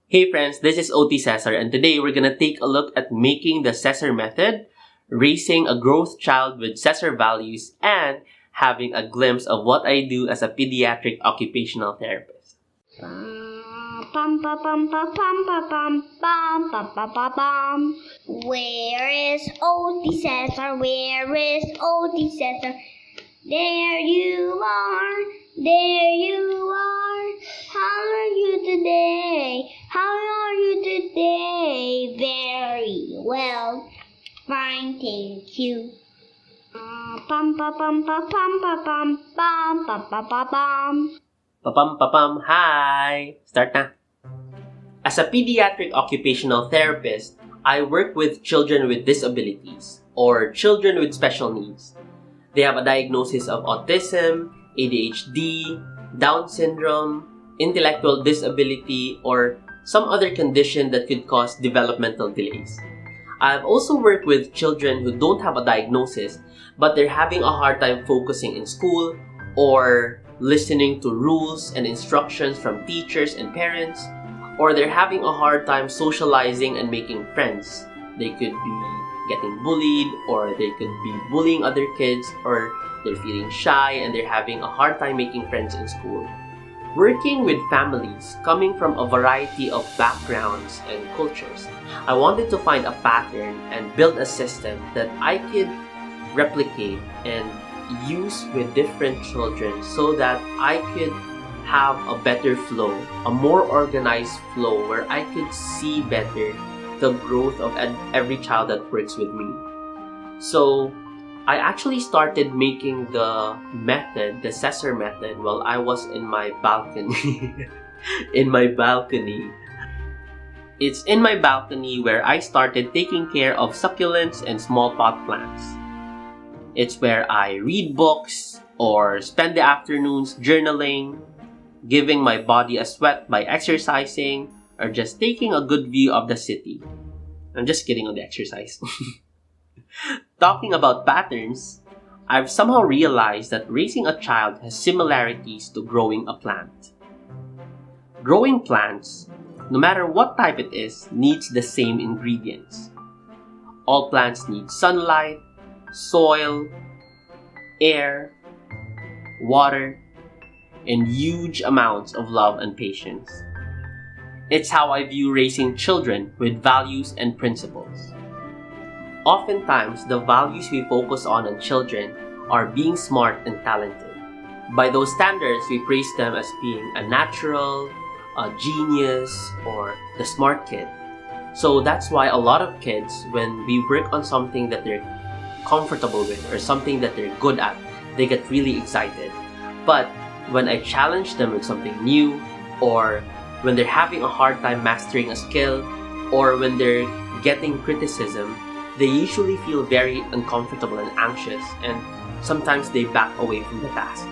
Hey friends, this is OT Cesar, and today we're gonna take a look at making the Cesar method, raising a growth child with Cesar values, and having a glimpse of what I do as a pediatric occupational therapist. Bum, ba, bum, ba, bum, ba, bum, bum, ba, ba, ba, bum. Where is OT Cesar? Where is OT Cesar? There you are, there you are. How are you today? How are you today? Very well, fine, thank you. Bum, ba, bum, ba, bum, ba, bum, bum, ba, ba, ba, bum. Papam, hi! Start na! As a pediatric occupational therapist, I work with children with disabilities or children with special needs. They have a diagnosis of autism, ADHD, Down syndrome, intellectual disability, or some other condition that could cause developmental delays. I've also worked with children who don't have a diagnosis, but they're having a hard time focusing in school or listening to rules and instructions from teachers and parents, or they're having a hard time socializing and making friends. They could be getting bullied, or they could be bullying other kids, or they're feeling shy and they're having a hard time making friends in school. Working with families coming from a variety of backgrounds and cultures, I wanted to find a pattern and build a system that I could replicate and use with different children so that I could have a better flow, a more organized flow where I could see better the growth of every child that works with me. So I actually started making the method, the Cesar method, while I was in my balcony. It's in my balcony where I started taking care of succulents and small pot plants. It's where I read books or spend the afternoons journaling, giving my body a sweat by exercising, or just taking a good view of the city. I'm just kidding on the exercise. Talking about patterns, I've somehow realized that raising a child has similarities to growing a plant. Growing plants, no matter what type it is, needs the same ingredients. All plants need sunlight, soil, air, water, and huge amounts of love and patience. It's how I view raising children with values and principles. Oftentimes, the values we focus on in children are being smart and talented. By those standards, we praise them as being a natural, a genius, or the smart kid. So that's why a lot of kids, when we work on something that they're comfortable with or something that they're good at, they get really excited. But when I challenge them with something new, or when they're having a hard time mastering a skill, or when they're getting criticism, they usually feel very uncomfortable and anxious, and sometimes they back away from the task.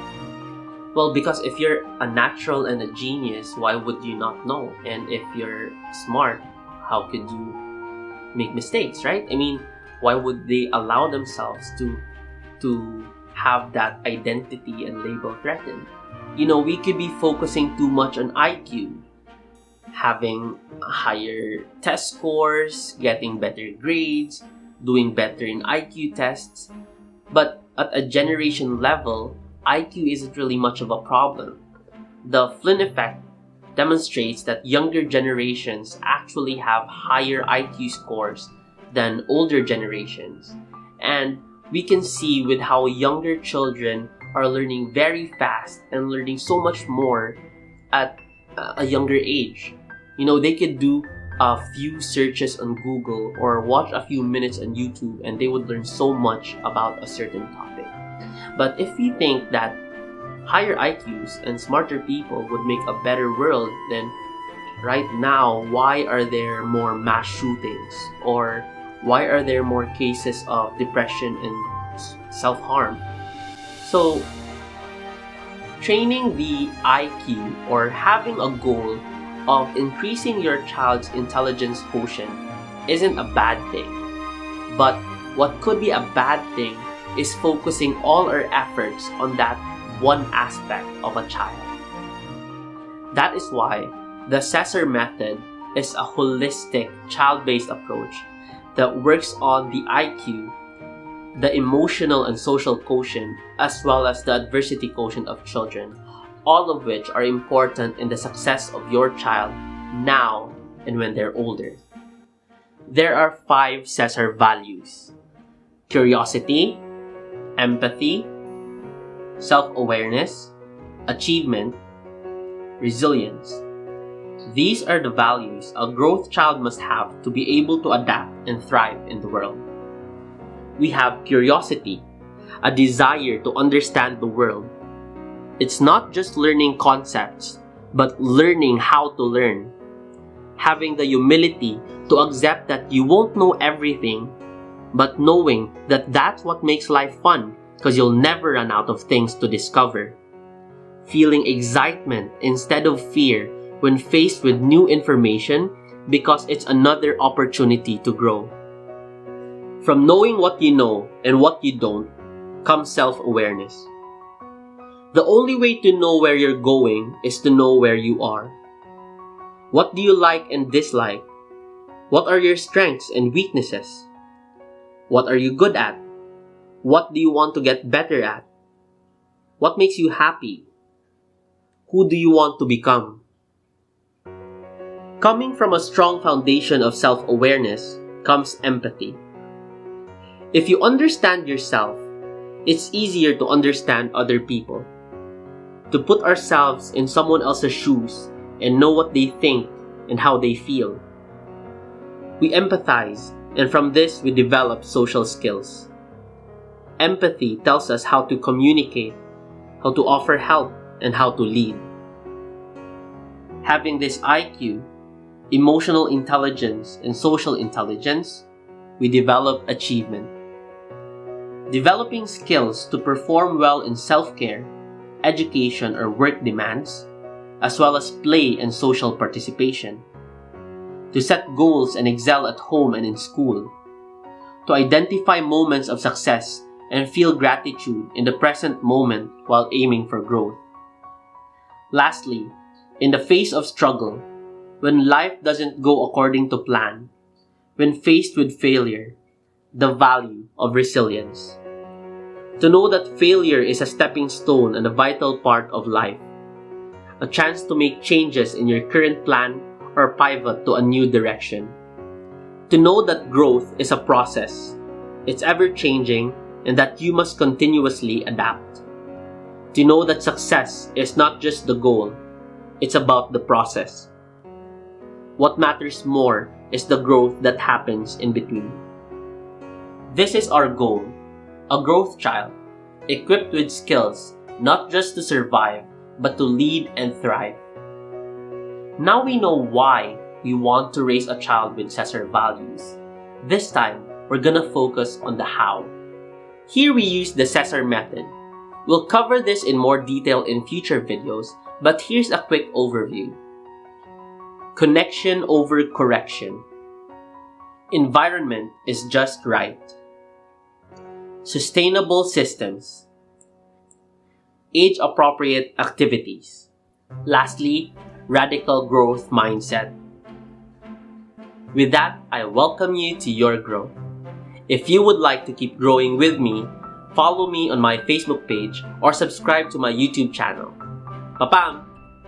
Well, because if you're a natural and a genius, why would you not know? And if you're smart, how could you make mistakes, right? I mean, why would they allow themselves to have that identity and label threatened? You know, we could be focusing too much on IQ, having higher test scores, getting better grades, doing better in IQ tests. But at a generation level, IQ isn't really much of a problem. The Flynn effect demonstrates that younger generations actually have higher IQ scores than older generations. And we can see with how younger children are learning very fast and learning so much more at a younger age. You know, they could do a few searches on Google or watch a few minutes on YouTube and they would learn so much about a certain topic. But if we think that higher IQs and smarter people would make a better world, then right now, why are there more mass shootings? Or why are there more cases of depression and self-harm? So, training the IQ or having a goal of increasing your child's intelligence quotient isn't a bad thing. But what could be a bad thing is focusing all our efforts on that one aspect of a child. That is why the Cesar method is a holistic, child-based approach that works on the IQ, the emotional and social quotient, as well as the adversity quotient of children, all of which are important in the success of your child now and when they're older. There are 5 Cesar values: curiosity, empathy, self-awareness, achievement, resilience. These are the values a growth child must have to be able to adapt and thrive in the world. We have curiosity, a desire to understand the world. It's not just learning concepts, but learning how to learn. Having the humility to accept that you won't know everything, but knowing that that's what makes life fun, because you'll never run out of things to discover. Feeling excitement instead of fear when faced with new information, because it's another opportunity to grow. From knowing what you know and what you don't comes self-awareness. The only way to know where you're going is to know where you are. What do you like and dislike? What are your strengths and weaknesses? What are you good at? What do you want to get better at? What makes you happy? Who do you want to become? Coming from a strong foundation of self-awareness comes empathy. If you understand yourself, it's easier to understand other people. To put ourselves in someone else's shoes and know what they think and how they feel. We empathize, and from this we develop social skills. Empathy tells us how to communicate, how to offer help, and how to lead. Having this IQ, emotional intelligence, and social intelligence, we develop achievement. Developing skills to perform well in self-care, education, or work demands, as well as play and social participation. To set goals and excel at home and in school. To identify moments of success and feel gratitude in the present moment while aiming for growth. Lastly, in the face of struggle, when life doesn't go according to plan, when faced with failure, the value of resilience. To know that failure is a stepping stone and a vital part of life. A chance to make changes in your current plan or pivot to a new direction. To know that growth is a process, it's ever-changing, and that you must continuously adapt. To know that success is not just the goal, it's about the process. What matters more is the growth that happens in between. This is our goal, a growth child, equipped with skills not just to survive, but to lead and thrive. Now we know why we want to raise a child with Cesar values. This time, we're gonna focus on the how. Here we use the Cesar method. We'll cover this in more detail in future videos, but here's a quick overview. Connection over correction. Environment is just right. Sustainable systems. Age-appropriate activities. Lastly, radical growth mindset. With that, I welcome you to your growth. If you would like to keep growing with me, follow me on my Facebook page or subscribe to my YouTube channel. Papam!